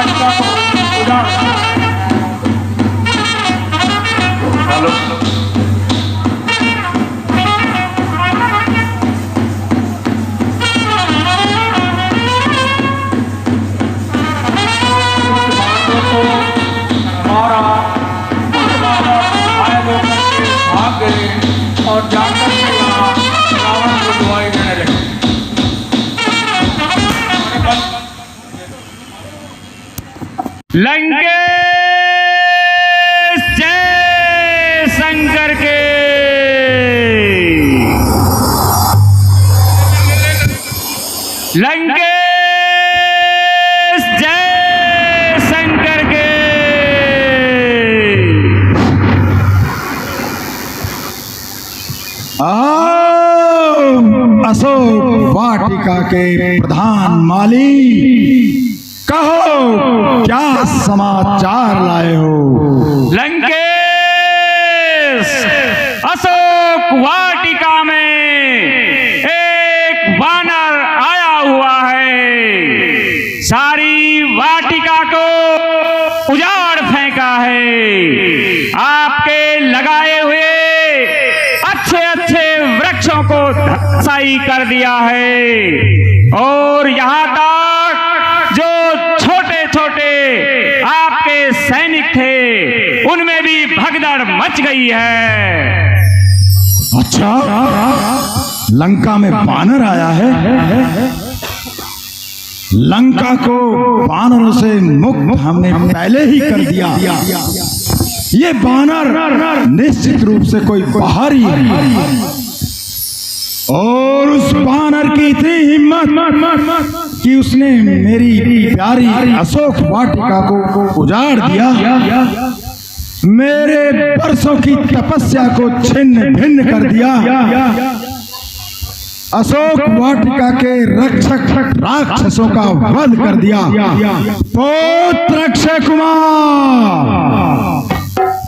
वाटिका को उजाड़ हेलो और जाकर के यहाँ रावण को दुआई देने लगे। लंकेश जय शंकर के लंकेश जय शंकर के अशोक वाटिका के प्रधान माली, कहो क्या समाचार लाए हो? लंकेश, अशोक वाटिका में एक वानर आया हुआ है, सारी वाटिका को उजाड़ फेंका है, आपके लगाए हुए अच्छे अच्छे वृक्षों को धंसाई कर दिया है, और यहाँ तक जो छोटे छोटे आपके सैनिक थे उनमें भी भगदड़ मच गई है। अच्छा, लंका में बानर आया है? लंका को बानरों से मुक्त हमने पहले ही कर दिया। ये बानर निश्चित रूप से कोई बाहरी है, और उस बानर की इतनी हिम्मत कि उसने मेरी प्यारी अशोक वाटिका को उजाड़ दिया, मेरे वर्षों की तपस्या को छिन्न भिन्न कर दिया, अशोक वाटिका के रक्षक राक्षसों का वध कर दिया। पुत्र अक्षय कुमार,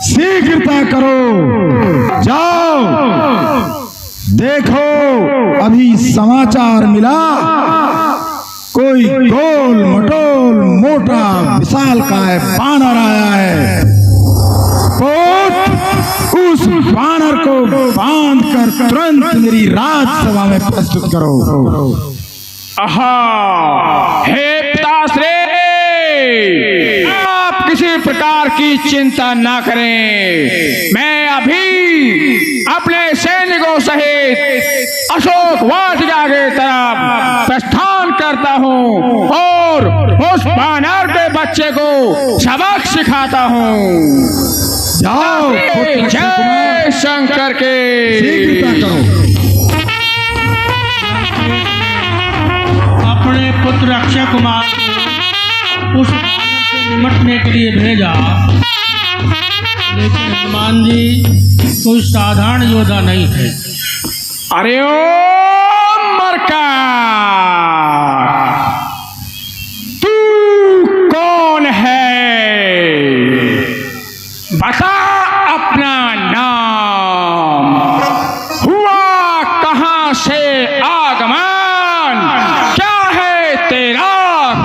शीघ्रता करो, जाओ देखो, अभी समाचार मिला, कोई गोल मटोल मोटा विशालकाय बानर आया है। उस बानर को बांधकर तुरंत मेरी राजसभा में प्रस्तुत करो। आहा, हे पिताश्री, आप किसी प्रकार की चिंता ना करें, मैं अभी अपने सैनिकों सहित अशोक वाटिका के तरफ प्रस्थान करता हूँ और उस बानर के बच्चे को सबक सिखाता हूँ। जाओ, जय शंकर के। अपने पुत्र अक्षय कुमार को उस बानर से निपटने के लिए भेजा, लेकिन हनुमान जी कोई साधारण योद्धा नहीं थे। अरे ओ मरका, तू कौन है? बता अपना नाम, हुआ कहां से आगमन, क्या है तेरा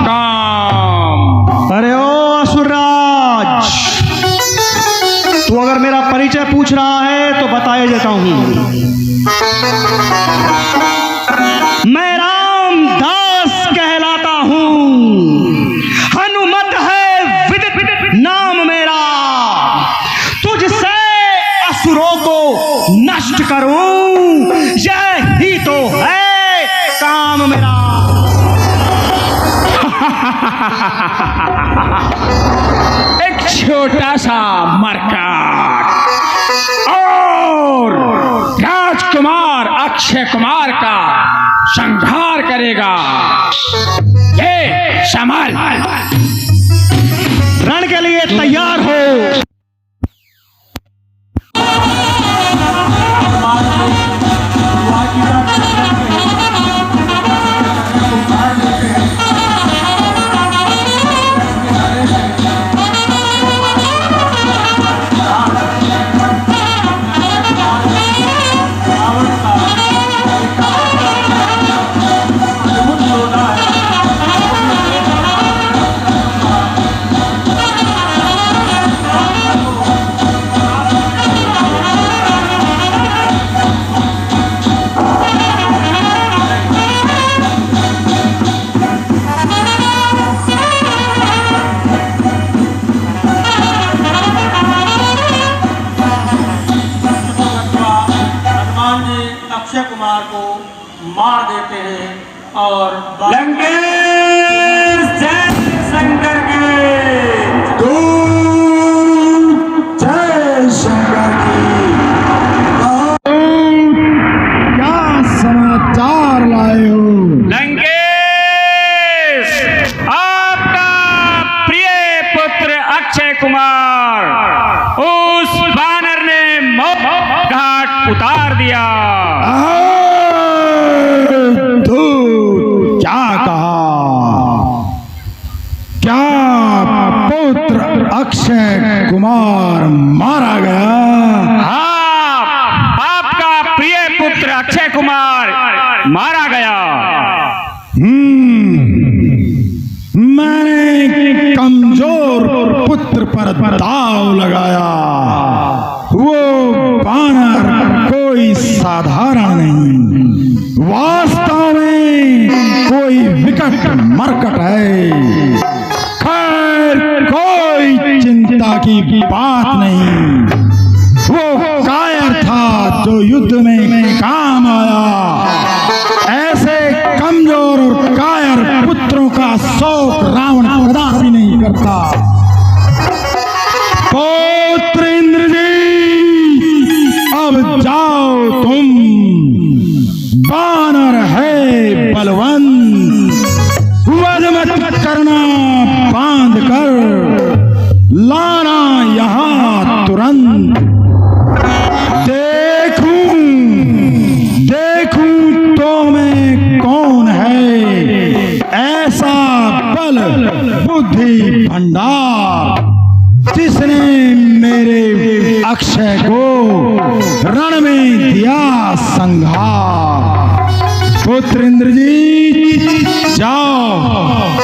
काम? अरे ओ असुरराज, तू अगर मेरा परिचय पूछ रहा है तो बताया देता हूं। मैं रामदास कहलाता हूं, हनुमत है विदित नाम मेरा, तुझसे असुरों को नष्ट करूं, यही तो है काम मेरा। एक छोटा सा मरकट और राजकुमार अक्षय कुमार का संहार करेगा, ये संभाल। रण के लिए तैयार हो। और लंकेश जय शंकर के तू जय शंकर की। क्या समाचार लाए हो? लंकेश, आपका प्रिय पुत्र अक्षय कुमार उस वानर ने मौत घाट उतार दिया। तू क्या कहा? क्या पुत्र अक्षय कुमार मारा गया? हाँ, आपका प्रिय पुत्र अक्षय कुमार मारा गया। मैंने कमजोर पुत्र पर दाव लगाया। वो बानर कोई साधारण नहीं, वास्तव में कोई विकट मरकट है। खैर, कोई चिंता की बात नहीं। वो कायर था जो युद्ध में काम आया। ऐसे कमजोर और कायर पुत्रों का शौक रावण कदापि नहीं करता। पुत्र इंद्रजीत, अब जाओ तुम। बानर है बलवंत, वध मत करना, बांध कर लाना यहाँ तुरंत। देखूं तो मैं कौन है ऐसा बल बुद्धि भंडार, जिसने मेरे अक्षय को रण में दिया संघार। पुत्र इंद्रजीत, जाओ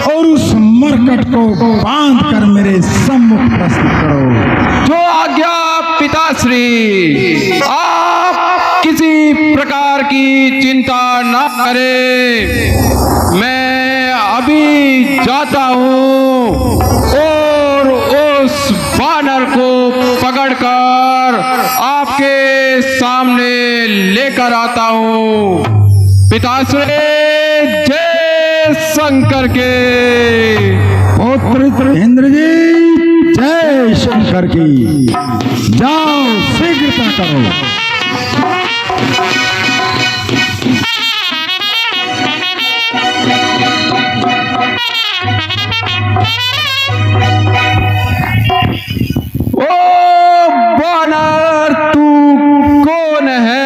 और उस मरकट को बांध कर मेरे सम्मुख प्रस्तुत करो। जो आज्ञा पिताश्री, आप किसी प्रकार की चिंता न करें। मैं अभी जाता हूँ और उस वानर को पकड़कर आपके सामने लेकर आता हूँ। पिताश्री, जय शंकर के। पुत्र इंद्रजीत, जय शंकर की। जाओ, शीघ्रता करो। ओ वानर, तू कौन है?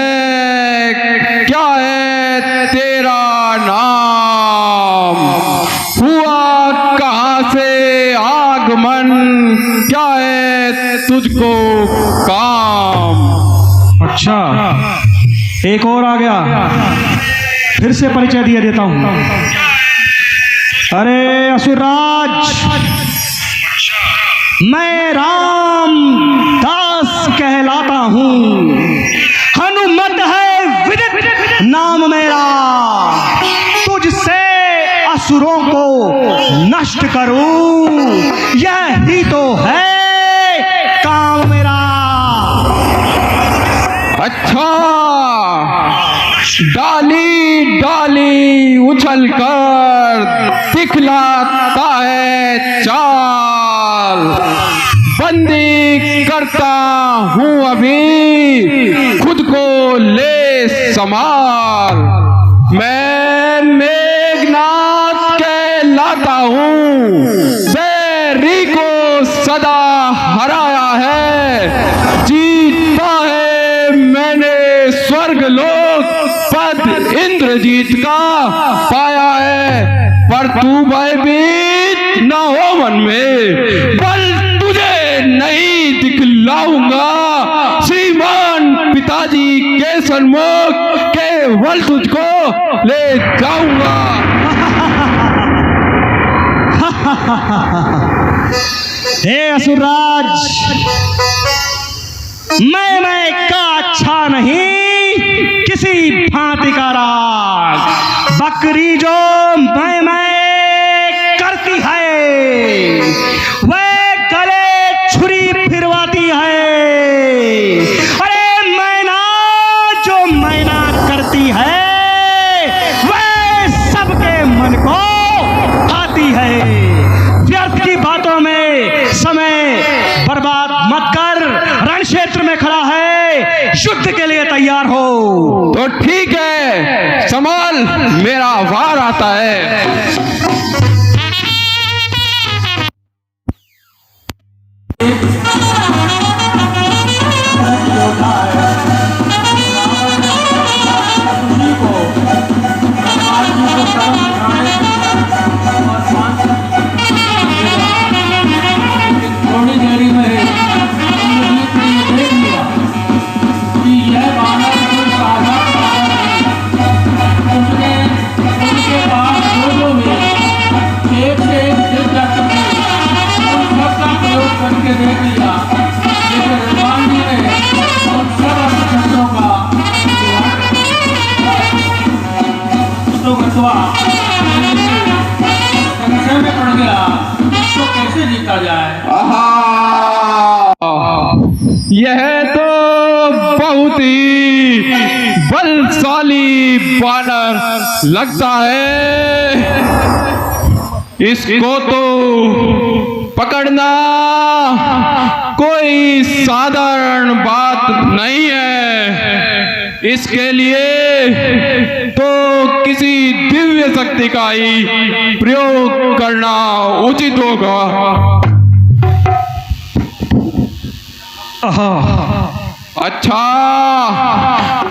क्या है तेरा नाम? हुआ कहाँ से आगमन? क्या है तुझको काम? अच्छा, एक और आ गया। फिर से परिचय दिया देता हूं। अरे असुरराज, मैं राम दास कहलाता हूं। हनुमत है विदित नाम मेरा। तुझसे असुरों को नष्ट करूं, यह ही तो है काम मेरा। अच्छा, डाली डाली उछल कर दिखलाता है चाल। बंदी करता हूँ अभी, खुद को ले संभाल। मैं मेघनाथ कहलाता हूँ, बैरी को सदा हराया है। जीता है मैंने स्वर्ग लोक, पद इंद्रजीत का पाया है। पर तू भयभीत न हो मन में, बल तुझे नहीं दिखलाऊंगा। श्रीमान पिताजी के सन्मुख केवल तुझको ले जाऊंगा। हे असुरराज, मैं का अच्छा नहीं, किसी भांति का राग। बकरी जो मैं करती है, वह गले छुरी फिरवाती है। अरे मैना जो मैना करती है, वह सबके बातों में समय बर्बाद मत कर। रण क्षेत्र में खड़ा है, युद्ध के लिए तैयार हो। तो ठीक है समाल, मेरा वार आता है। थोड़ी देरी में इंद्रजीत ने ये देख लिया कि यह बानर कोई साधारण बानर नहीं। उसने उनके पास जो भी एक से एक दिलचस्प थे उन सबका प्रयोग करके देख लिया, लेकिन हनुमान जी ने उन सब अस्त्र-शस्त्रों का तो गतवा संशय में पड़ गया, इसको कैसे जीता जाए। यह तो बहुत ही बलशाली बानर लगता है। इसको तो पकड़ना कोई साधारण बात नहीं है। इसके लिए तो किसी दिव्य शक्ति का ही प्रयोग करना उचित होगा। अच्छा,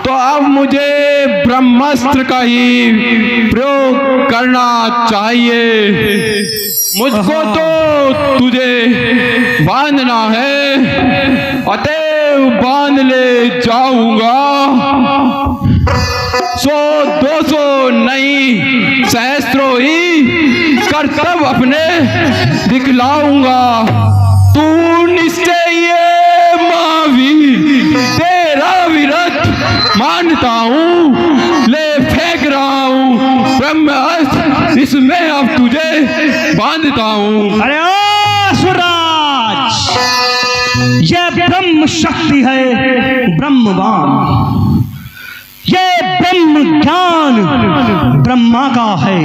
तो अब मुझे ब्रह्मास्त्र का ही प्रयोग करना चाहिए। मुझको तो तुझे बांधना है, अतएव बांध ले जाऊंगा। 100-200 नहीं, सहस्त्रों ही करतब अपने दिखलाऊंगा। तू निश्चय महावीर, तेरा विरत मानता हूँ, ले फेंक रहा हूँ ब्रह्मास्त्र, इसमें अब तुझे बांधता हूँ। अरे ओ असुरराज, ये ब्रह्म शक्ति है, ब्रह्मवान। ये ब्रह्म ज्ञान ब्रह्मा का है।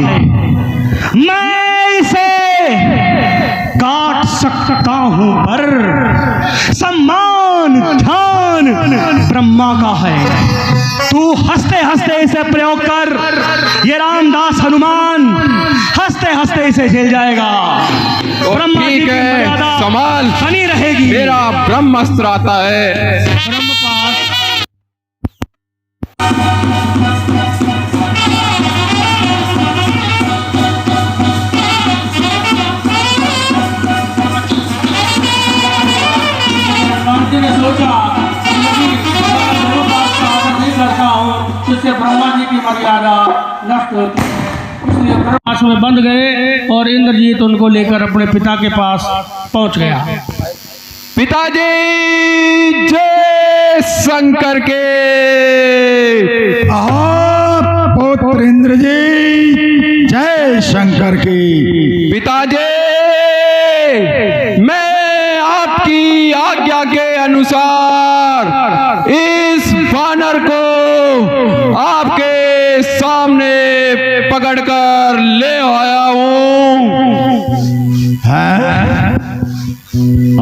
मैं इसे काट सकता हूं, पर सम्मान ध्यान ब्रह्मा का है। तू हंसते हंसते इसे प्रयोग कर, ये रामदास हनुमान हंसते हंसते इसे झेल जाएगा। ब्रह्मा जी ठीक की है मर्यादा समाल, बनी रहेगी। मेरा ब्रह्मास्त्र आता है। ब्रह्मपाश गांधी ने सोचा कि यदि मैं ब्रह्मपाश का आदर नहीं करता हूँ, जिससे ब्रह्मा जी की मर्यादा नष्ट होती है, इसलिए ब्रह्मपाश में बंद गए और इंद्रजीत उनको लेकर अपने पिता के पास पहुंच गया। पिताजी जय शंकर के। आप पुत्र इंद्र जी, जय शंकर की। पिताजी, मैं आपकी आज्ञा के अनुसार इस बानर को आपके सामने पकड़कर ले आया हूँ। हैं?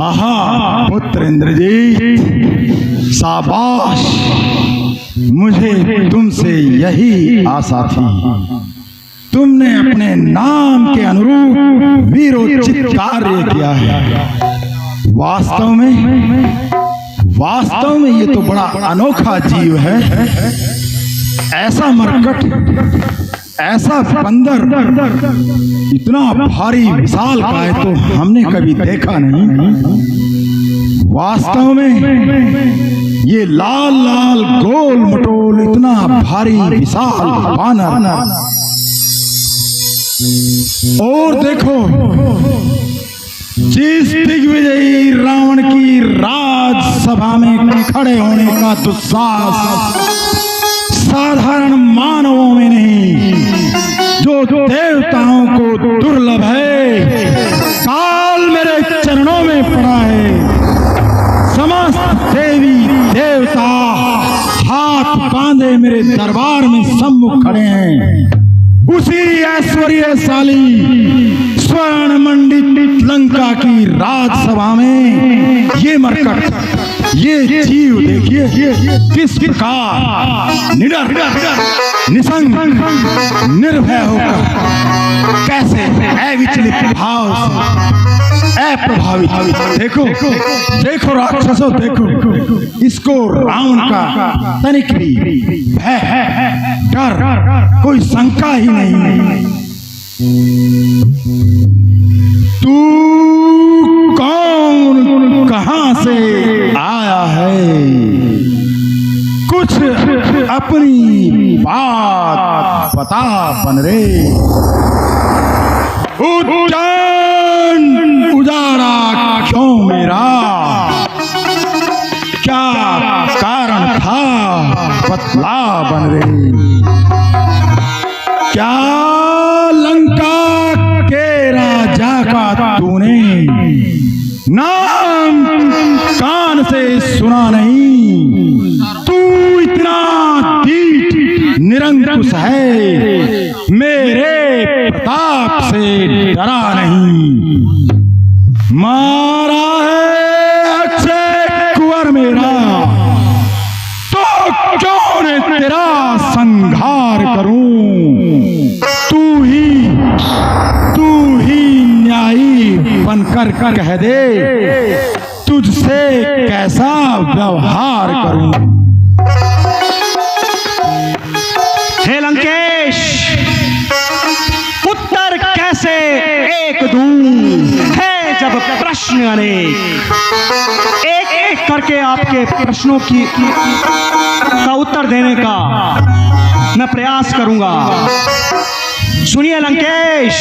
आहा पुत्र इंद्र जी, शाबाश, मुझे तुमसे यही आशा थी। तुमने अपने नाम के अनुरूप वीरोचित कार्य किया है। वास्तव में ये तो बड़ा अनोखा जीव है। ऐसा मरकट, ऐसा बंदर, इतना भारी विशाल का है तो हमने कभी देखा नहीं। वास्तव में ये लाल लाल गोल मटोल इतना भारी विशाल बानर। और देखो, जिस दिग्विजयी रावण की राजसभा में खड़े होने का दुस्साहस साधारण मानवों में नहीं, जो देवताओं को दुर्लभ है, काल मेरे चरणों में पड़ा है। समस्त देवी देवता हाथ बांधे मेरे दरबार में सम्मुख खड़े हैं। उसी ऐश्वर्यशाली स्वर्ण मंडित लंका की राजसभा में ये मरकट, ये जीव देखिए किस प्रकार निडर निसंग निर्भय होकर कैसे अविचलित भाव से अप्रभावित, देखो देखो राक्षसों, देखो इसको रावण का तनिक भी भय डर कोई शंका ही नहीं। तू कौन, कहां से आया है, कुछ अपनी बात बता बनरे। उज्जैन उजाड़ा क्यों मेरा, क्या कारण था बतला बनरे। क्या लंका के राजा का तूने नाम कान से सुना नहीं, तू इतना ढीठ निरंकुश है, मेरे प्रताप से डरा नहीं। मारा है अक्षय कुंवर मेरा, तो क्यों न तेरा संहार करूं। तू ही न्यायी बनकर कह दे, तुझसे कैसा व्यवहार करूं। हे लंकेश, उत्तर कैसे एक दूं, है जब प्रश्न अनेक। एक एक करके आपके प्रश्नों का उत्तर देने का मैं प्रयास करूंगा। सुनिए लंकेश,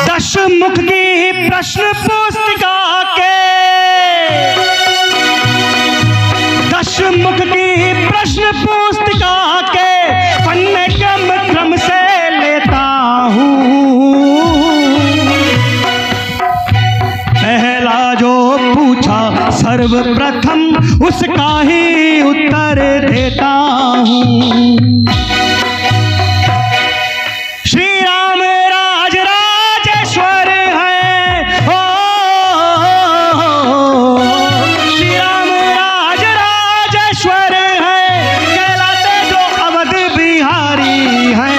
10 मुख की प्रश्न पुस्तिका के, 10 मुख की प्रश्न पुस्तिका के पन्ने क्रम से लेता हूँ। पहला जो पूछा सर्वप्रथम उसका ही उत्तर देता हूँ। श्री राम राजेश्वर है, श्री राम राजेश्वर है, कहलाते जो अवध बिहारी हैं।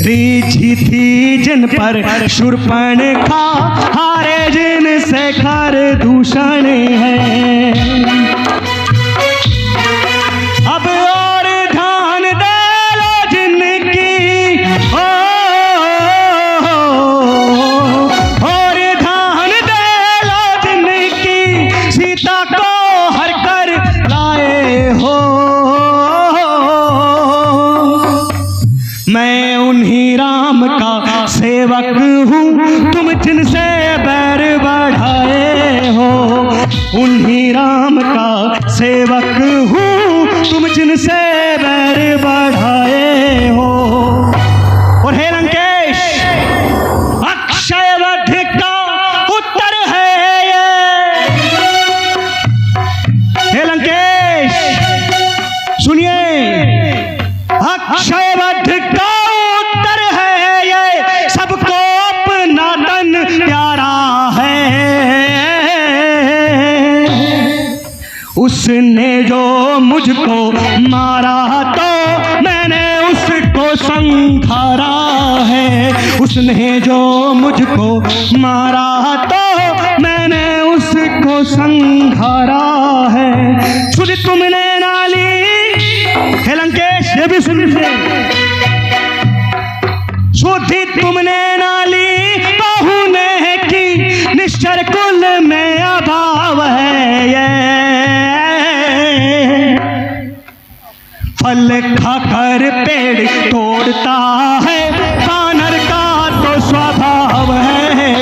रीझी थी जिन पर शूर्पणखा, हारे जिन से खर दूषण है। अब और ध्यान दे लो जिनकी, और ध्यान दे लो जिनकी, सीता को हर कर लाए हो। मैं उन्हीं राम का सेवक हूँ, तुम जिनसे बैर बढ़ाए हो। उन्हीं राम का सेवक हूँ, तुम जिनसे बैर बढ़ाए हो। और हे लंकेश, अक्षयवध का उत्तर है ये। हे लंकेश सुनिए, अक्षयवध का उत्तर है ये, सबको अपना तन प्यारा है। उसने जो मुझको मारा तो मैंने उसको संहारा है। उसने जो मुझको मारा तो मैंने उसको संहारा है। सुन तुमने नाली, हे लंकेश ये भी सुन ले, सुधी तुमने नाली बहुने की, निश्चर कुल में अभाव है ये। फल खाकर पेड़ तोड़ता है, कानर का तो स्वभाव है।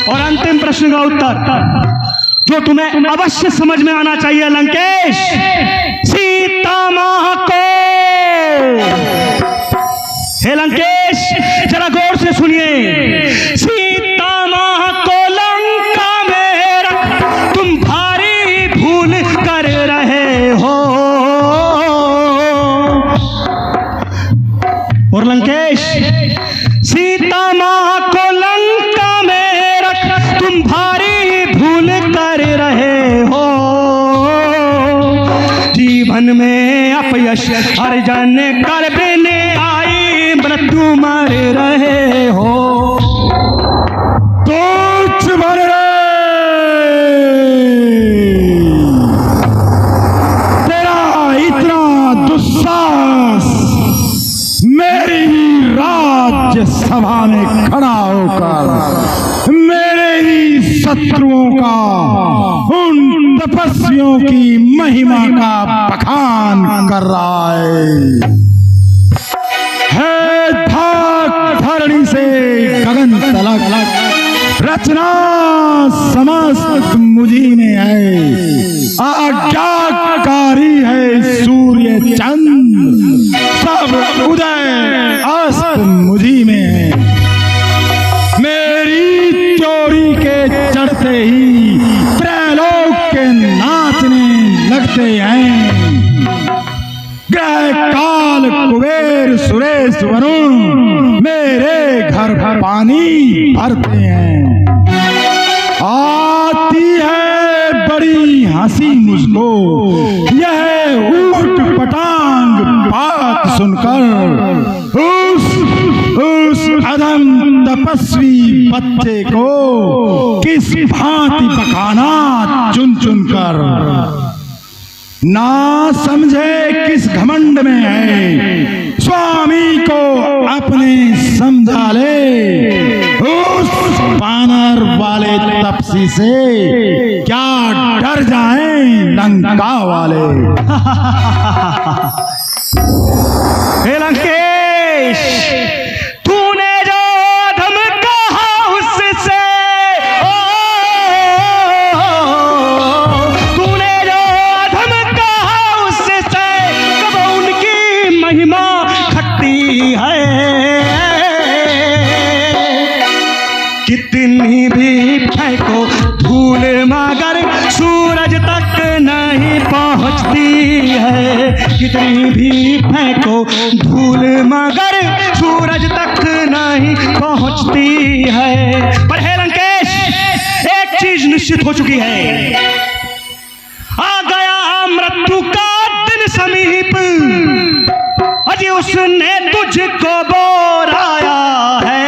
और अंतिम प्रश्न का उत्तर जो तुम्हें अवश्य समझ में आना चाहिए लंकेश, सीता मां को, हे लंकेश जरा गौर से सुनिए, सीता मां को लंका में रख तुम भारी भूल कर रहे हो। और लंकेश, सीता माँ को लंका में रख तुम भारी भूल कर रहे हो। जीवन में अपयश अर्जन कर देने आई मृत्यु मर रहे हो। तुच्छ बन रे, तेरा इतना दुस्साहस मेरी ही राज्य सभा में खड़ा होकर मेरे ही शत्रुओं का, उन तपस्वियों की महिमा का बखान कर रहा है धाक धरणी से गगन तलक रचना समस्त मुझी में है, आज्ञाकारी है सूर्य चंद्र, सब उदय अस्त मुझी में है। मेरी चोरी के चढ़ते ही त्रैलोक के नाचने लगते हैं। ग्रह काल कुबेर सुरेश वरुण मेरे घर घर पानी भरते हैं। आती है बड़ी हंसी मुझको यह ऊट पटांग बात सुनकर, उस अधम तपस्वी बच्चे को किस भांति पकाना चुन चुन कर। ना समझे किस घमंड में है, स्वामी को अपने समझा ले। उस बानर वाले तपसी से क्या डर जाएं लंका वाले। हे लंकेश, तूने जो धम कहा उससे, तूने जो धम कहा उससे कब उनकी महिमा खट्टी है। कितनी भी फेंको धूल मगर सूरज तक नहीं पहुंचती है। कितनी भी फेंको धूल मगर सूरज तक नहीं पहुंचती है। पर हे लंकेश, एक चीज निश्चित हो चुकी है, आ गया मृत्यु का दिन समीप, अजी उसने तुझको बोलाया है।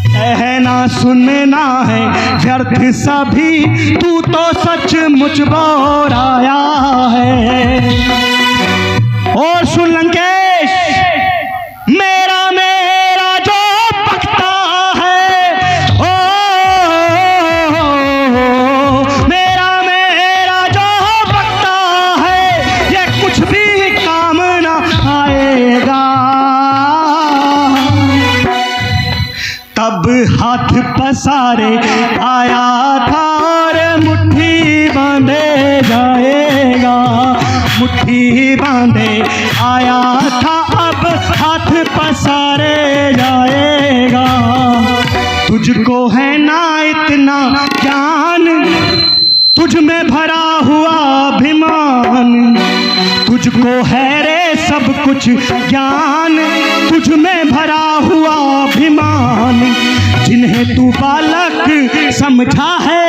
कहना सुनना है व्यर्थ सभी, तू तो सचमुच बोलाया है। और सुन लंकेश, मेरा मेरा जो बकता है, मेरा मेरा जो बकता है, ये कुछ भी काम ना आएगा। तब हाथ पसारे आया था और मुट्ठी बांधे जाएगा। मुट्ठी बांधे आया था, अब हाथ पसारे जाएगा। तुझको है ना इतना ज्ञान, तुझ में भरा हुआ अभिमान। तुझको है रे सब कुछ ज्ञान, तुझ में भरा हुआ अभिमान। जिन्हें तू बालक समझा है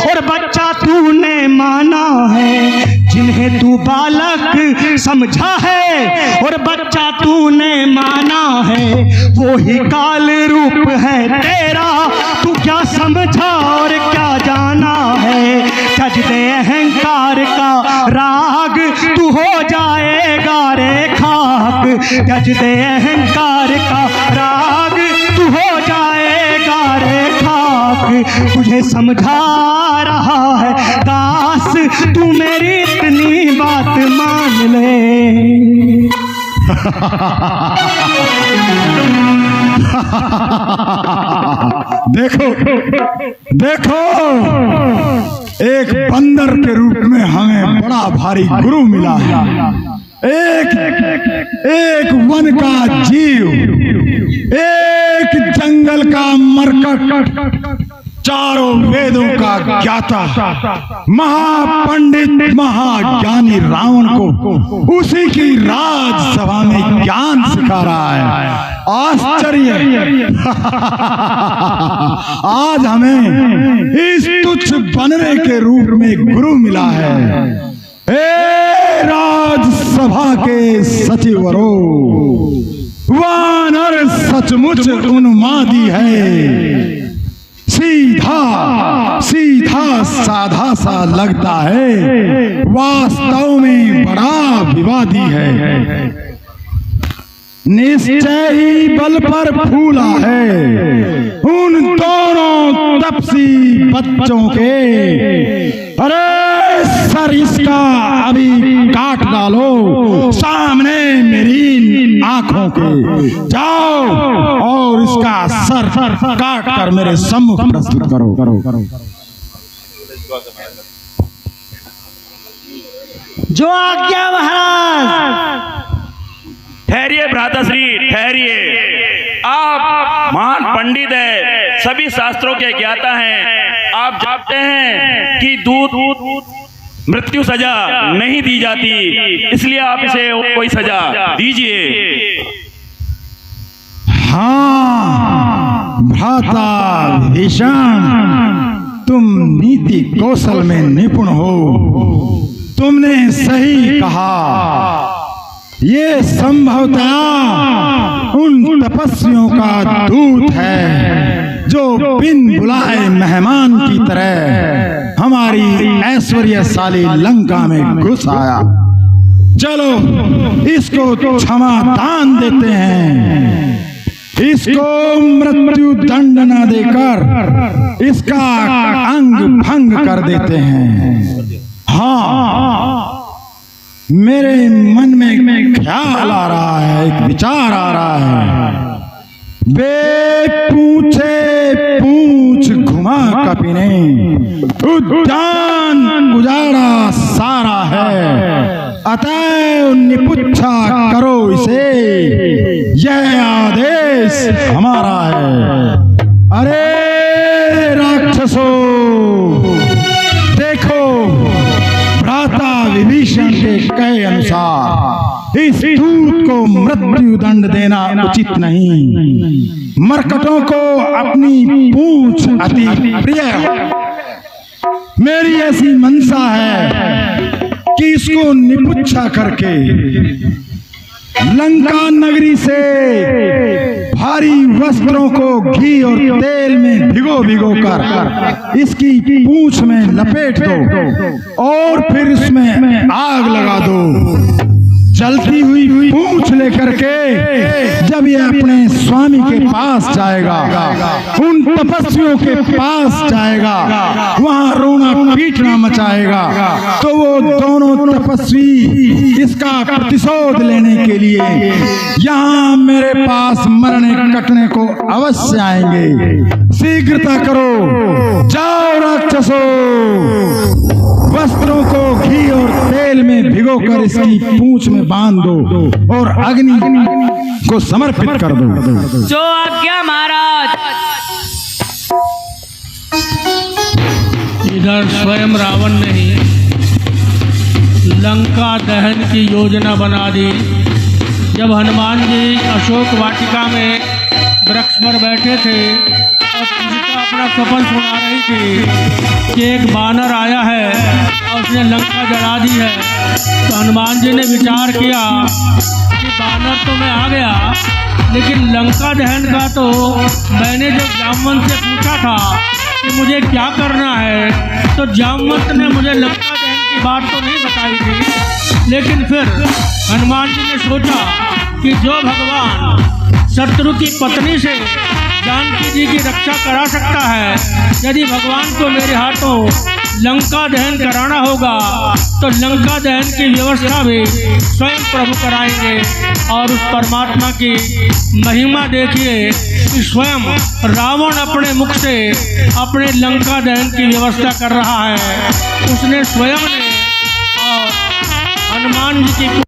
और बच्चा तूने माना है। जिन्हें तू बालक समझा है और बच्चा तूने माना है, वो ही काल रूप है तेरा। तू क्या समझा और क्या जाना है। तज दे अहंकार का राग, तू हो जाएगा रे खाक। तज दे अहंकार का राग, तू हो जाएगा रे खाक। तुझे समझा रहा है दास, तू मेरी इतनी बात मान ले। देखो देखो, एक बंदर के रूप में हमें बड़ा भारी गुरु मिला है। एक वन का जीव, एक जंगल का मरकट, चारों वेदों का ज्ञाता, महापंडित, महाज्ञानी रावण को उसी की राजसभा में ज्ञान सिखा रहा है। आश्चर्य! आज हमें इस तुच्छ बनने के रूप में गुरु मिला है। ए राजसभा के सचिवरों, वानर सचमुच उन्मादी है। सीधा सीधा साधा सा लगता है, वास्तव में बड़ा विवादी है। निश्चय ही बल पर फूला है उन दोनों तपसी बच्चों के। अरे सर इसका अभी काट डालो सामने मेरी आंखों के। जाओ और इसका सर काट कर मेरे सम्मुख प्रस्तुत करो। जो आज्ञा महाराज। ठहरिए भ्राताश्री, ठहरिए। आप महान पंडित हैं, सभी शास्त्रों के ज्ञाता हैं। आप जानते हैं कि दूत मृत्यु सजा नहीं दी जाती, इसलिए आप इसे कोई सजा दीजिए। हाँ भ्राता विभीषण, तुम नीति कौशल में निपुण हो। तुमने सही कहा, ये संभवतः उन तपस्वियों का दूत है जो बिन बुलाए मेहमान की तरह हमारी ऐश्वर्यशाली लंका में घुस आया। चलो इसको क्षमा दान देते हैं। इसको मृत्यु दंड न देकर इसका अंग भंग कर देते हैं। हाँ, मेरे मन में ख्याल आ रहा है, एक विचार आ रहा है। बे पूछे पूछ घुमा कपि ने, उद्यान उजाड़ा सारा है। अतएव निपुच्छा करो इसे, यह आदेश हमारा है। अरे राक्षसों, देखो भ्राता विभीषण के कहे अनुसार इस दूत को मृत्यु दंड देना उचित नहीं। मरकटों को अपनी पूंछ अति प्रिय है। मेरी ऐसी मनसा है कि इसको निपुच्छा करके लंका नगरी से भारी वस्त्रों को घी और तेल में भिगो कर इसकी पूंछ में लपेट दो और फिर इसमें आग लगा दो। जलती हुई पूंछ लेकर के जब ये अपने स्वामी के पास जाएगा, उन तपस्वियों के पास जाएगा, वहां रोना पीटना मचाएगा, तो वो दोनों तपस्वी इसका प्रतिशोध लेने के लिए यहाँ मेरे पास मरने कटने को अवश्य आएंगे। शीघ्रता करो, जाओ राक्षसों, वस्त्रों को घी और तेल में भिगोकर इसकी पूंछ में बांध दो और अग्नि को समर्पित कर दो। जो आज्ञा महाराज। इधर स्वयं रावण ने ही लंका दहन की योजना बना दी। जब हनुमान जी अशोक वाटिका में वृक्ष पर बैठे थे और सीता अपना सफल सुना रही थी कि एक बानर आया है और उसने लंका जला दी है, तो हनुमान जी ने विचार किया कि बानर तो मैं आ गया, लेकिन लंका दहन का तो मैंने जो जामवंत से पूछा था कि मुझे क्या करना है, तो जामवंत ने मुझे लंका दहन की बात तो नहीं बताई थी। लेकिन फिर हनुमान जी ने सोचा कि जो भगवान शत्रु की पत्नी से जानकी जी की रक्षा करा सकता है, यदि भगवान को मेरे हाथों लंका दहन कराना होगा तो लंका दहन की व्यवस्था भी स्वयं प्रभु कराएंगे। और उस परमात्मा की महिमा देखिए कि स्वयं रावण अपने मुख से अपने लंका दहन की व्यवस्था कर रहा है। उसने स्वयं ने और हनुमान जी की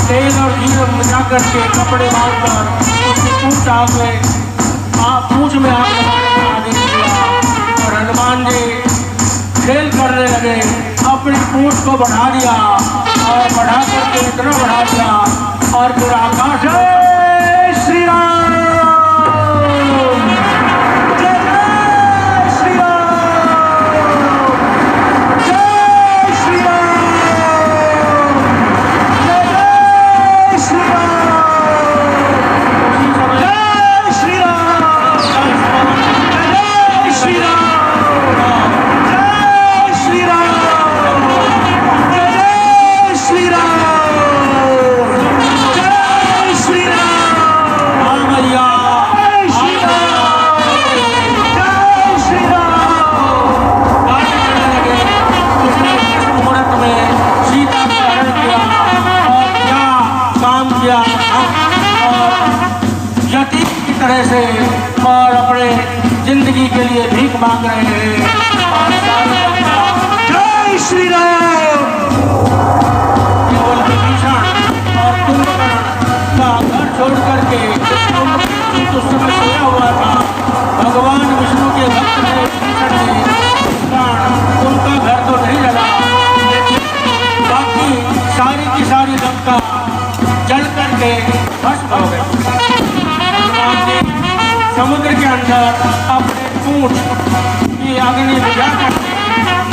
तेल और घी मिला करके कपड़े बांधकर उसकी पूंछ आग में पूंछ में आग लगाने का आदेश दिया और हनुमान जी खेल करने लगे। अपनी पूंछ को बढ़ा दिया और बढ़ा करके इतना बढ़ा दिया और पूरा आकाश जय श्री राम, जय श्री राम, जय श्री राम, जय श्री राम, जय श्री राम, जय श्री राम, जय श्री राम, जय श्री राम, जय श्री राम, राम भैया जय श्री राम, जय श्री राम। बात करने लगे। उसने इस मुहूर्त में सीता का हरण किया और क्या काम किया और यतीम की तरह से और अपने जिंदगी के लिए भीख मांग रहे हैं और सारे जय श्री राम, केवल विभीषण और कुंभकर्ण का घर छोड़ करके कुंभकर्ण उस समय सोया हुआ था। भगवान विष्णु के भक्त ने विभीषण ने प्राण उनका घर तो नहीं जला, लेकिन बाकी सारी की सारी लंका जल करके भस्म हो गई। हनुमान जी समुद्र के अंदर अपने पूंछ की अग्नि बुझा करके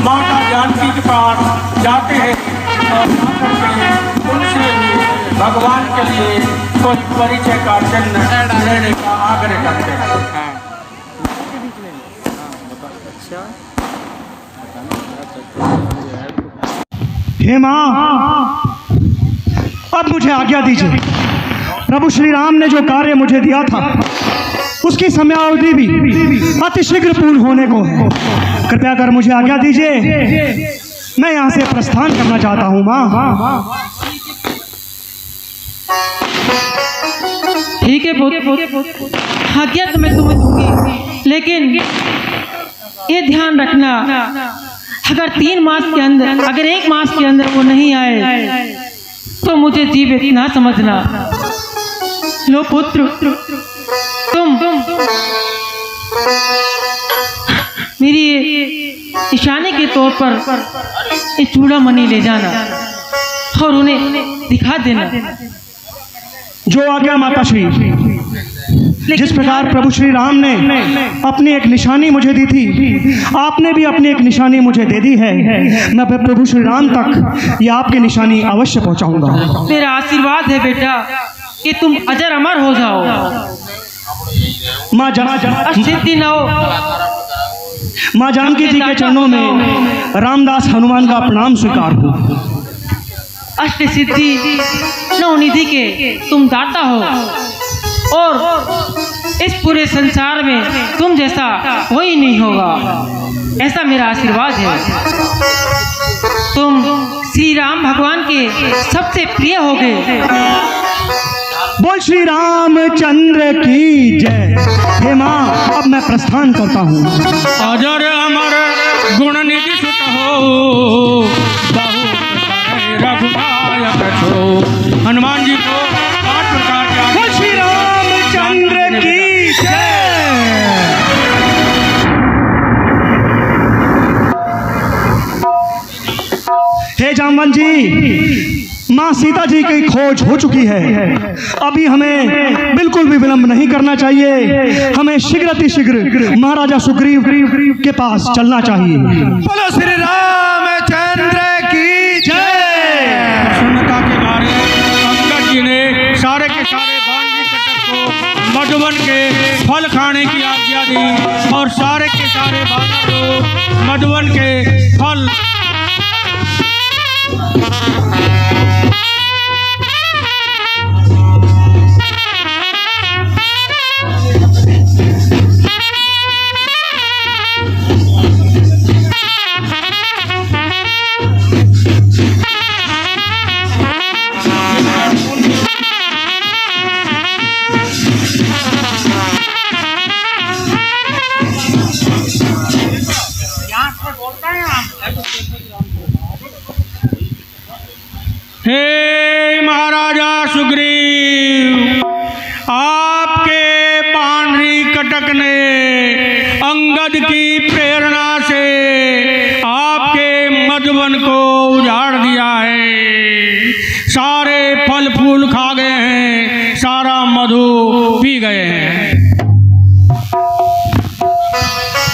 माता जानकी के पास जाते हैं और जाकर के उनसे भगवान के लिए कोई परिचय का चिन्ह लेने का आग्रह करते हैं। हे माँ, अब मुझे आज्ञा दीजिए। प्रभु श्री राम ने जो कार्य मुझे दिया था उसकी समयावधि भी अतिशीघ्र पूर्ण होने को है। कृपया कर मुझे आज्ञा दीजिए, मैं यहाँ से प्रस्थान करना चाहता हूँ माँ। ठीक है पुत्र, आज्ञा तो मैं तुम्हें दूंगी, लेकिन ये ध्यान रखना, अगर 3 मास के अंदर, अगर 1 मास के अंदर वो नहीं आए तो मुझे जीवित ना समझना। लो पुत्र, तुम मेरी निशाने के तौर पर ये चूड़ा मणि ले जाना और उन्हें दिखा देना। जो आज्ञा माता श्री। जिस प्रकार प्रभु श्री राम ने अपनी एक निशानी मुझे दी थी, आपने भी अपनी एक निशानी मुझे दे दी है। मैं प्रभु श्री राम तक ये आपकी निशानी अवश्य पहुंचाऊंगा। मेरा आशीर्वाद है बेटा कि तुम अजर अमर हो जाओ, माँ सिद्धि न हो। माँ जानकी जी के चरणों में रामदास हनुमान का प्रणाम स्वीकार हो। अष्ट सिद्धि नवनिधि के तुम दाता हो और इस पूरे संसार में तुम जैसा कोई नहीं होगा, ऐसा मेरा आशीर्वाद है। तुम श्री राम भगवान के सबसे प्रिय होगे। बोल श्री रामचंद्र की जय। हे माँ, अब मैं प्रस्थान करता हूँ। अजर अमर गुण निधि सुत हो, बाहु रघुनायक छो। हनुमान जी को 8 प्रकार के बोल श्री रामचंद्र की जय। हे जामवंत जी, माँ सीता जी की खोज हो चुकी है। अभी हमें बिल्कुल भी विलंब नहीं करना चाहिए। हमें शीघ्र महाराजा सुग्रीव के पास चलना चाहिए। बोलो श्री रामचंद्र की जय। प्रसन्नता के मारे अंगद जी ने सारे के सारे बानवी कटक को मधुवन के फल खाने की आज्ञा दी और सारे के सारे बानर को मधुवन के फल हे महाराजा सुग्रीव, आपके पांडरी कटक ने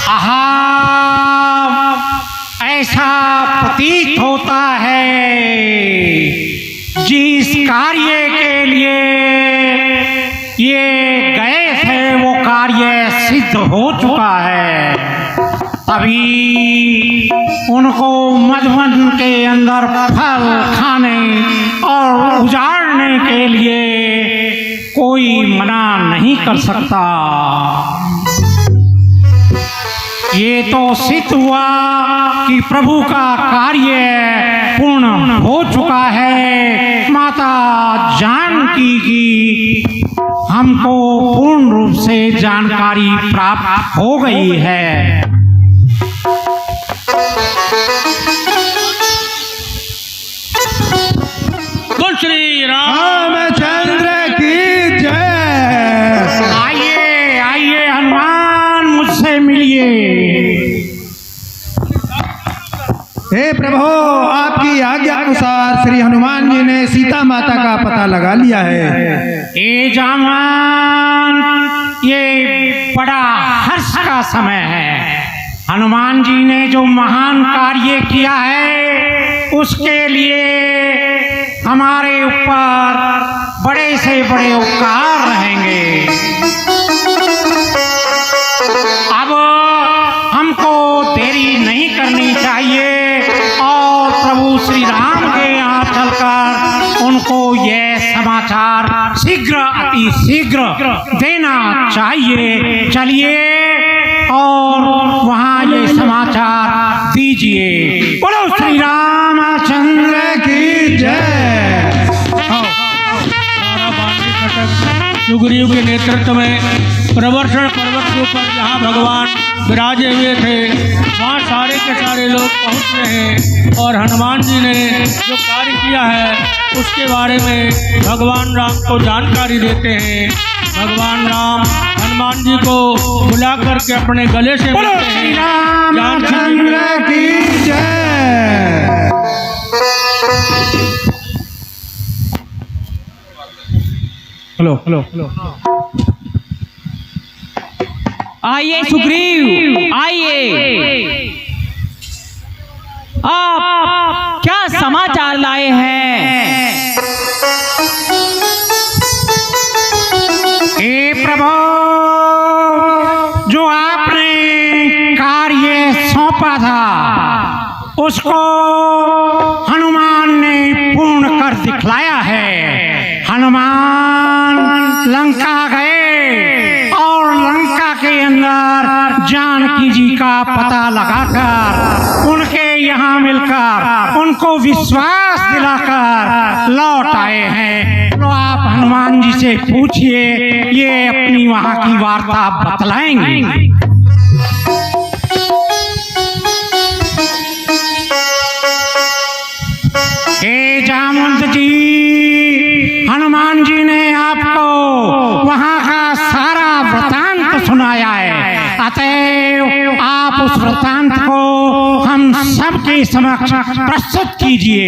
आहा, ऐसा प्रतीत होता है जिस कार्य के लिए ये गए थे वो कार्य सिद्ध हो चुका है। अभी उनको मधुवन के अंदर फल खाने और उजाड़ने के लिए कोई मना नहीं कर सकता। ये तो सिद्ध हुआ कि प्रभु का कार्य पूर्ण हो चुका है। माता जानकी की हमको पूर्ण रूप से जानकारी प्राप्त हो गई है। बोल श्री राम रामचंद्र की जय। आइए आइए हनुमान, मुझसे मिलिए। हे प्रभु, आपकी आज्ञा अनुसार श्री हनुमान जी ने सीता माता का पता लगा लिया है। ए जामान, ये बड़ा हर्ष का समय है। हनुमान जी ने जो महान कार्य किया है उसके लिए हमारे ऊपर बड़े से बड़े उपकार रहेंगे। अब हमको देरी नहीं करनी चाहिए और प्रभु श्री राम के यहाँ चलकर उनको यह समाचार शीघ्र अति शीघ्र देना चाहिए। चलिए और वहाँ ये समाचार दीजिए। बोलो श्री रामचंद्र की जय। सुग्रीव के नेतृत्व में प्रवर्षण पर्वत के ऊपर जहाँ भगवान विराजे हुए थे वहाँ सारे के सारे लोग पहुँच रहे हैं और हनुमान जी ने जो कार्य किया है उसके बारे में भगवान राम को जानकारी देते हैं। भगवान राम हनुमान जी को बुला करके अपने गले से बोलो मिलते श्री हैं। रामचंद्र की जय। Hello hello hello. आइए सुग्रीव, आइए। आप क्या समाचार लाए हैं? हे प्रभु, जो आपने कार्य सौंपा था उसको हनुमान ने पूर्ण कर दिखलाया है। हनुमान लंका गए और लंका के अंदर जानकी जी का पता लगाकर उनके यहाँ मिलकर उनको विश्वास दिलाकर लौट आए हैं। तो आप हनुमान जी से पूछिए, ये अपनी वहाँ की वार्ता बतलाएंगे। हे जामवंत जी, हनुमान जी ने आपको वहाँ का सारा वृतांत सुनाया है। अतएव आप उस वृतांत को हम सबके समक्ष प्रस्तुत कीजिए।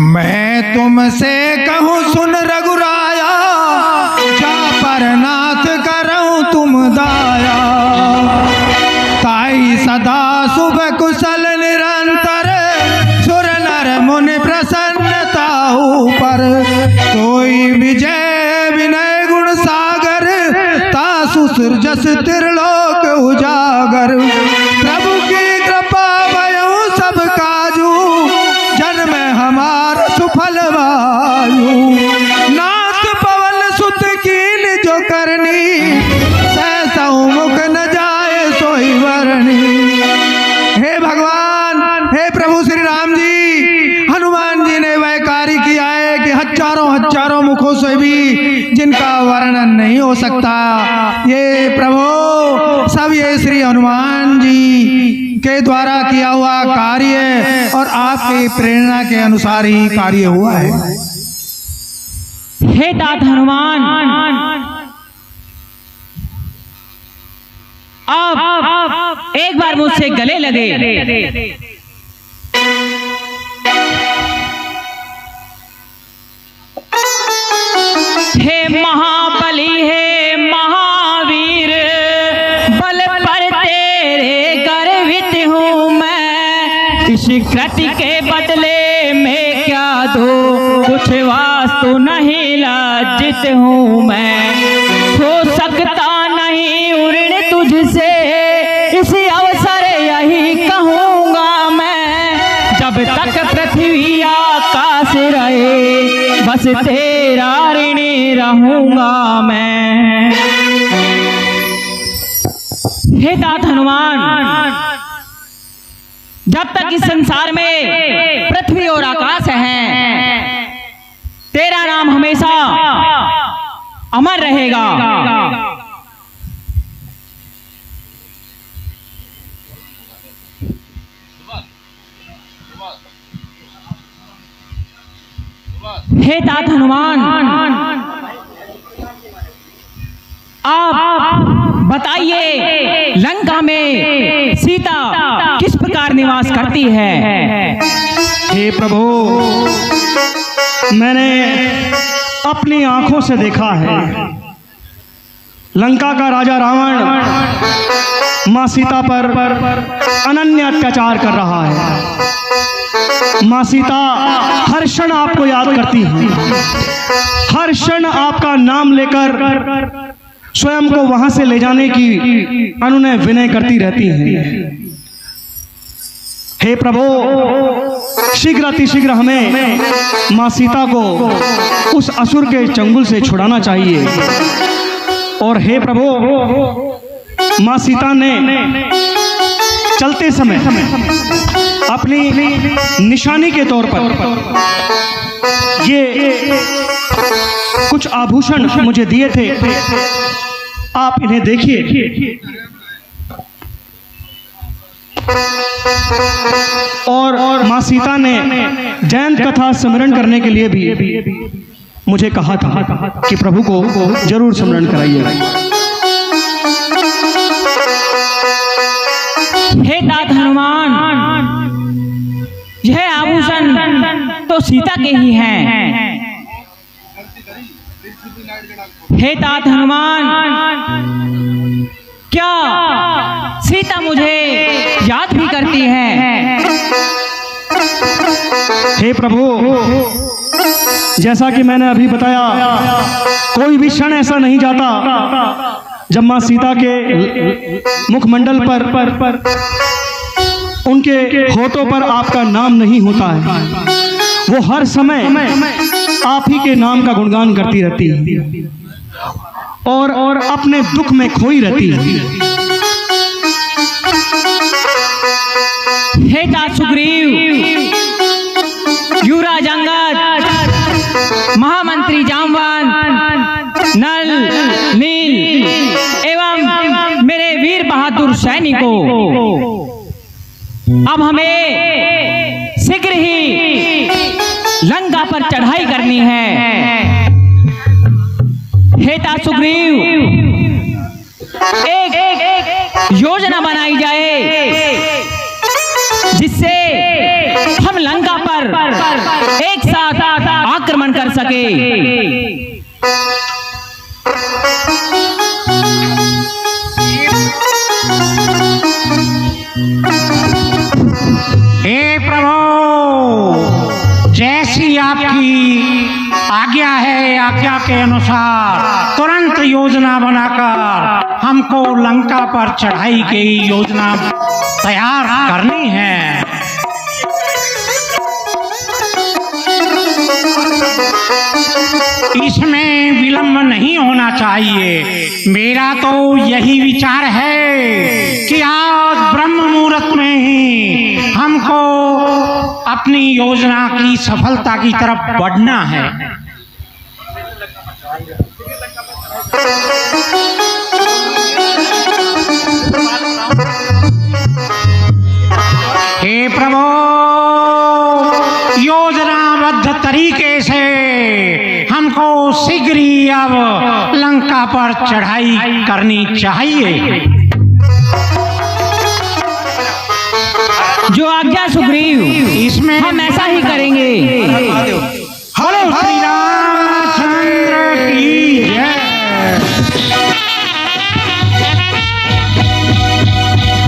मैं तुमसे कहूँ सुन रघुराया, जा पर नाथ करऊँ तुम दाया। ताई सदा शुभ कुशल निरंतर, सुर नर मुनि प्रसन्नता ऊपर। सोई विजय विनय गुण सागर, तासु सुरजस त्रिलोक उजागर। प्रभु की कृपा भयउ सब काजू, जन्म हमार सुफल वायु। नाथ पवन सुत कीन जो करनी, सहसहु मुख न जाए सोई वरनी। हे भगवान, हे प्रभु श्री राम जी, हनुमान जी ने वह कार्य किया है कि हजारों मुखों से भी जिनका वर्णन नहीं हो सकता। ये प्रभु सब ये श्री हनुमान जी के द्वारा किया हुआ कार्य और आपकी प्रेरणा के अनुसार ही कार्य हुआ है। हे तात हनुमान, आप एक बार मुझसे गले लगे। हे महाबली, हे महावीर, इस कृति के बदले में क्या दूं, कुछ वास्तु नहीं लज्जित हूँ मैं, हो सकता नहीं उड़ने तुझसे इस अवसर यही कहूँगा मैं, जब तक पृथ्वी आकाश रहे बस तेरा ऋणी रहूँगा मैं। हे तात हनुमान, जब तक इस संसार में पृथ्वी और आकाश है तेरा नाम हमेशा अमर रहेगा। हे तात हनुमान, आप बताइए लंका में सीता किस प्रकार निवास करती है। हे प्रभु, मैंने अपनी आंखों से देखा है, लंका का राजा रावण मां सीता पर अनन्य अत्याचार कर रहा है। मां सीता हर क्षण आपको याद करती है, हर क्षण आपका नाम लेकर स्वयं को वहां से ले जाने की अनुनय विनय करती रहती हैं। हे प्रभु, शीघ्र अतिशीघ्र हमें मां सीता को उस असुर के चंगुल से छुड़ाना चाहिए। और हे प्रभु, मां सीता ने चलते समय अपनी निशानी के तौर पर ये कुछ आभूषण मुझे दिए थे, आप इन्हें देखिए। और मां सीता ने जयंत कथा स्मरण करने के लिए भी मुझे कहा था कि प्रभु को जरूर स्मरण कराइएगा। हे तात हनुमान, यह आभूषण तो सीता के ही हैं। हे तात हनुमान, क्या सीता मुझे याद भी करती है। हे प्रभु, जैसा कि मैंने अभी बताया, कोई भी क्षण ऐसा नहीं जाता जब मां सीता के मुखमंडल पर उनके होठों पर आपका नाम नहीं होता है। वो हर समय आप ही के नाम का गुणगान करती रहती है और अपने दुख में खोई रहती है। हे तात सुग्रीव, युवराज अंगद, महामंत्री जामवंत, नल, नील एवं मेरे वीर बहादुर सैनिकों, अब हमें शीघ्र ही लंका पर चढ़ाई करनी है। हे तात सुग्रीव, एक योजना बनाई जाए जिससे हम लंका पर एक साथ आक्रमण कर सके। हे प्रभु, जैसी आपकी आज्ञा है, आज्ञा के अनुसार तुरंत योजना बनाकर हमको लंका पर चढ़ाई की योजना तैयार करनी है। इसमें विलंब नहीं होना चाहिए। मेरा तो यही विचार है कि आज ब्रह्म मुहूर्त में ही हमको अपनी योजना की सफलता की तरफ बढ़ना है। हे प्रभु, योजनाबद्ध तरीके से हमको शीघ्र ही अब लंका पर चढ़ाई करनी चाहिए। जो आज्ञा सुग्रीव, इसमें हम ऐसा ही करेंगे। बोलो श्री रामचंद्र की जय।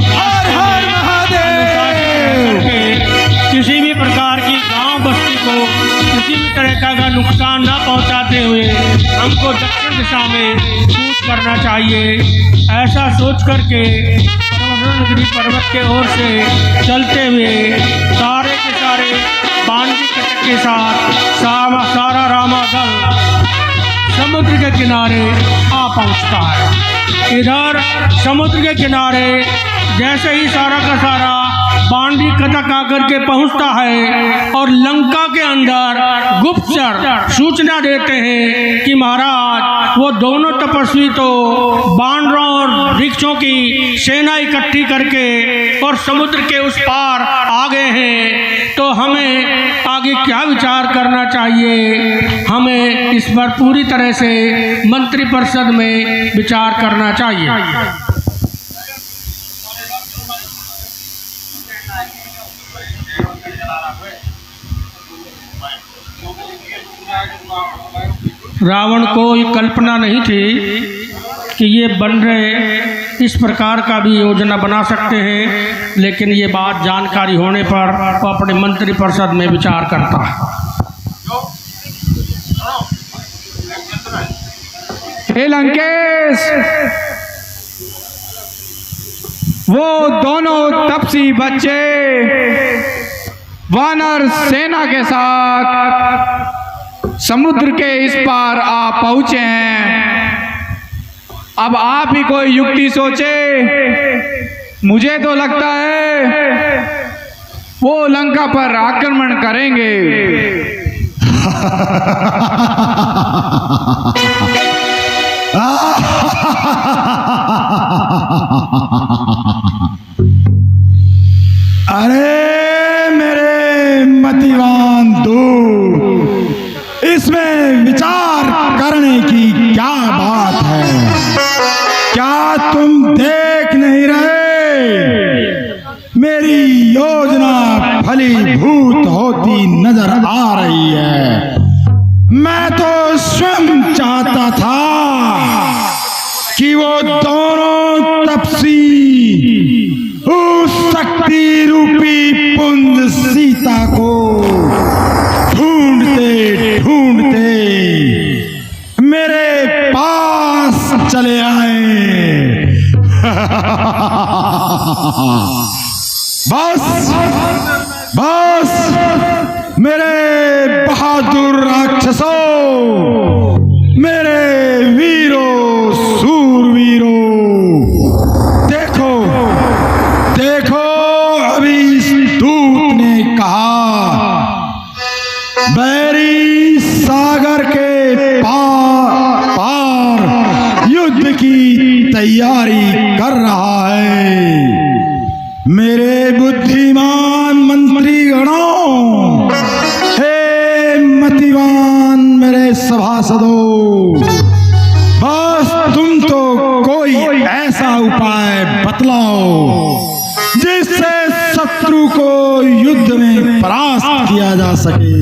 हर हर महादेव। नुकसान न पहुंचाते हुए हमको दक्षिण दिशा में कूच करना चाहिए। ऐसा सोच करके पर्वतगिरी पर्वत के ओर से चलते हुए सारे के सारे बांडी कटक के साथ सारा रामा दल समुद्र के किनारे आ पहुंचता है। इधर समुद्र के किनारे जैसे ही सारा का सारा बांडी कटक आकर के पहुंचता है और लंका के अंदर गुप्तचर सूचना देते हैं कि महाराज वो दोनों तपस्वी तो बानरों और वृक्षों की सेना इकट्ठी करके और समुद्र के उस पार आ गए हैं, तो हमें आगे क्या विचार करना चाहिए? हमें इस पर पूरी तरह से मंत्रिपरिषद में विचार करना चाहिए। रावण को ये कल्पना नहीं थी कि ये बन रहे इस प्रकार का भी योजना बना सकते हैं, लेकिन ये बात जानकारी होने पर वो अपने मंत्रिपरिषद में विचार करता है। हे लंकेश, वो दोनों तपसी बच्चे वानर सेना के साथ समुद्र के इस पार आ पहुंचे हैं। अब आप ही कोई युक्ति सोचे। मुझे तो लगता है वो लंका पर आक्रमण करेंगे। अरे मेरे मतिवान दूत, इसमें विचार करने की क्या बात है? क्या तुम देख नहीं रहे? मेरी योजना फलीभूत होती नजर आ रही है। मैं तो स्वयं चाहता था कि वो दोनों तपसी उस शक्ति रूपी पुंज सीता को ढूंढते ढूंढते मेरे पास चले आए। बस मेरे बहादुर राक्षसों, मेरे वीरों सूरवीरों, देखो अभी इस दूत ने कहा बैरी सागर के पार युद्ध की तैयारी कर रहा है। मेरे बुद्धिमान मंत्रीगणों, हे मतिवान मेरे सभासदों, बस तुम तो कोई ऐसा उपाय बतलाओ जिससे शत्रु को युद्ध में परास्त किया जा सके।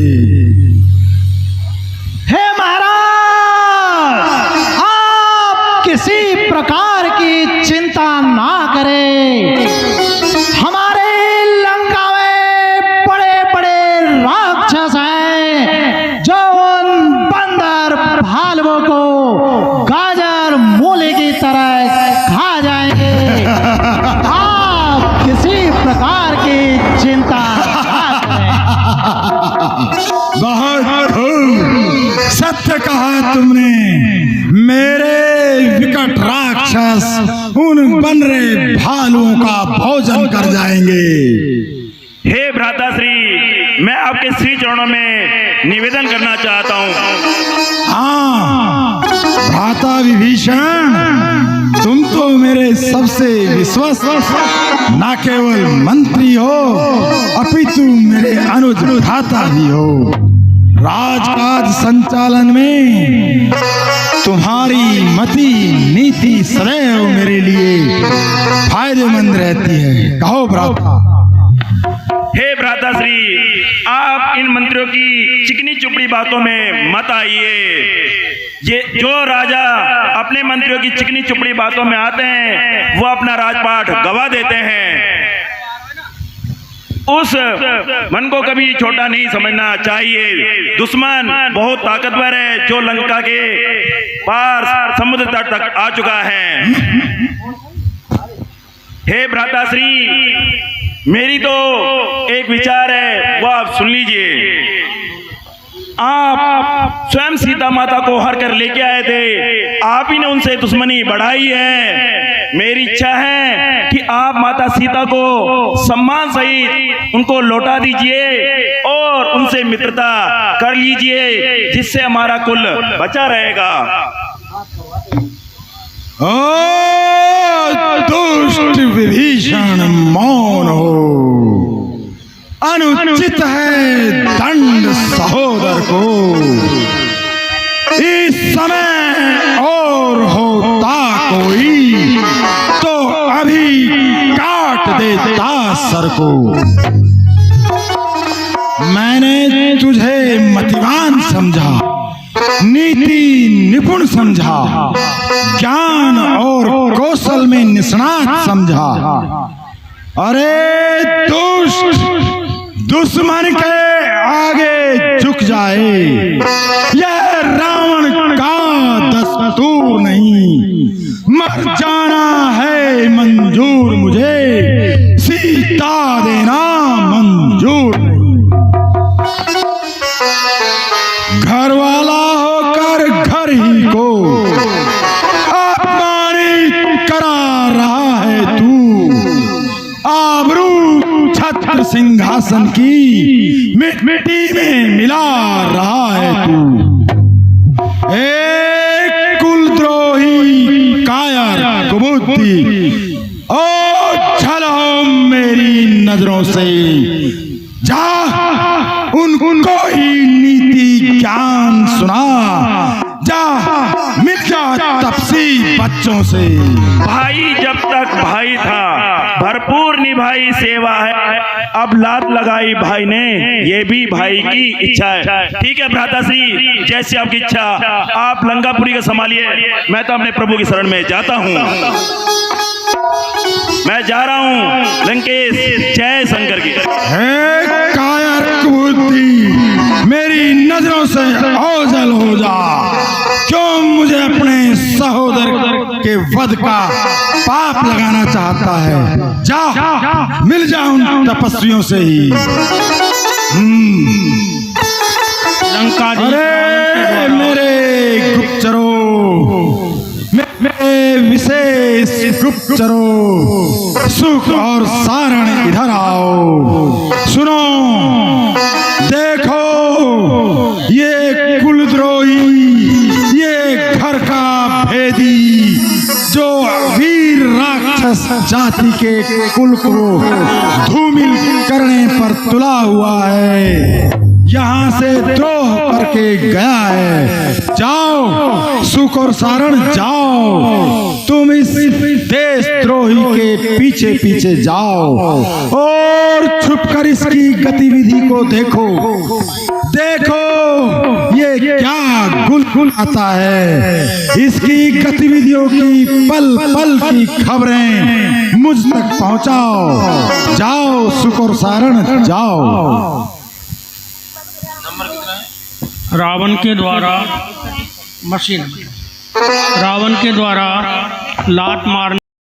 हे महाराज, आप किसी प्रकार की चिंता ना करें। हमारे लंका में बड़े बड़े राक्षस हैं जो उन बंदर भालवों को गाजर मूली की तरह खा जाएंगे। आप किसी प्रकार की चिंता ना करें। बहुत खूब, सत्य कहा तुमने। मेरे विकट राक्षस उन बनरे भालुओं का भोजन कर जाएंगे। हे भ्राताश्री, मैं आपके श्री चरणों में निवेदन करना चाहता हूँ। हाँ भ्राता विभीषण, तुम तो मेरे सबसे विश्वास न केवल मंत्री हो अपितु मेरे अनुज भ्राता भी हो। राजकाज संचालन में तुम्हारी मति नीति सदैव मेरे लिए फायदेमंद रहती है। कहो भ्राता। हे भ्राताश्री, आप इन मंत्रियों की चिकनी चुपड़ी बातों में मत आइए। ये जो राजा अपने मंत्रियों की चिकनी चुपड़ी बातों में आते हैं वो अपना राजपाट गवा देते हैं। उस मन को कभी छोटा नहीं समझना चाहिए। दुश्मन बहुत ताकतवर है जो लंका के पार समुद्र तट तक आ चुका है। हे भ्राताश्री, मेरी तो एक विचार है, वो आप सुन लीजिए। आप स्वयं सीता माता को हर कर लेके आए थे, आप ही ने उनसे दुश्मनी बढ़ाई है। मेरी इच्छा है कि आप माता सीता को सम्मान सहित उनको लौटा दीजिए और उनसे मित्रता कर लीजिए, जिससे हमारा कुल बचा रहेगा। ओ दुष्ट विभीषण, मौन हो। अनुचित है दंड सहोदर को। इस समय और होता कोई तो अभी काट देता सर को। मैंने तुझे मतिवान समझा, नीति निपुण समझा, ज्ञान और कौशल में निष्णात समझा। अरे दुश्मन के आगे झुक जाए, यह रावण का दस्तूर नहीं। मर जाना है मंजूर मुझे, सीता देना मंजूर नहीं। घर वाला होकर घर ही को अपमानित करा रहा है तू। आबरू छत्र सिंहासन की मिट्टी में मिला रहा है तू। एक कुलद्रोही कायर कुबुद्धि, ओ झलो मेरी नजरों से। जा उनको ही नीति ज्ञान सुना, जा मिल जा तपसी बच्चों से। भाई जब तक भाई था भरपूर निभाई सेवा है, अब लात लगाई भाई ने, ये भी भाई की इच्छा है। ठीक है भ्राताश्री, जैसे आपकी इच्छा, आप लंकापुरी को संभालिए, मैं तो अपने प्रभु की शरण में जाता हूँ। मैं जा रहा हूँ लंकेश, जय शंकर की। हे कायर बुद्धि, मेरी नजरों से ओझल हो जा। क्यों मुझे अपने सहोदर के वध का पाप लगाना चाहता है? जा मिल जा उन तपस्वियों से ही। अरे मेरे गुप्तचरों, मेरे विशेष गुप्तचरों, सुख और सारण इधर आओ। सुनो, देखो ये कुलद्रोही, ये घर का भेदी जो वीर राक्षस जाति के कुल को धूमिल करने पर तुला हुआ है, यहाँ से द्रोह करके गया है। जाओ सुख और सारण, जाओ तुम इस देशद्रोही के पीछे पीछे जाओ और छुपकर इसकी गतिविधि को देखो। देखो ये क्या गुल आता है। इसकी गतिविधियों की पल पल की खबरें मुझ तक पहुंचाओ। जाओ सुख और सारण, जाओ। रावण के द्वारा लात मारने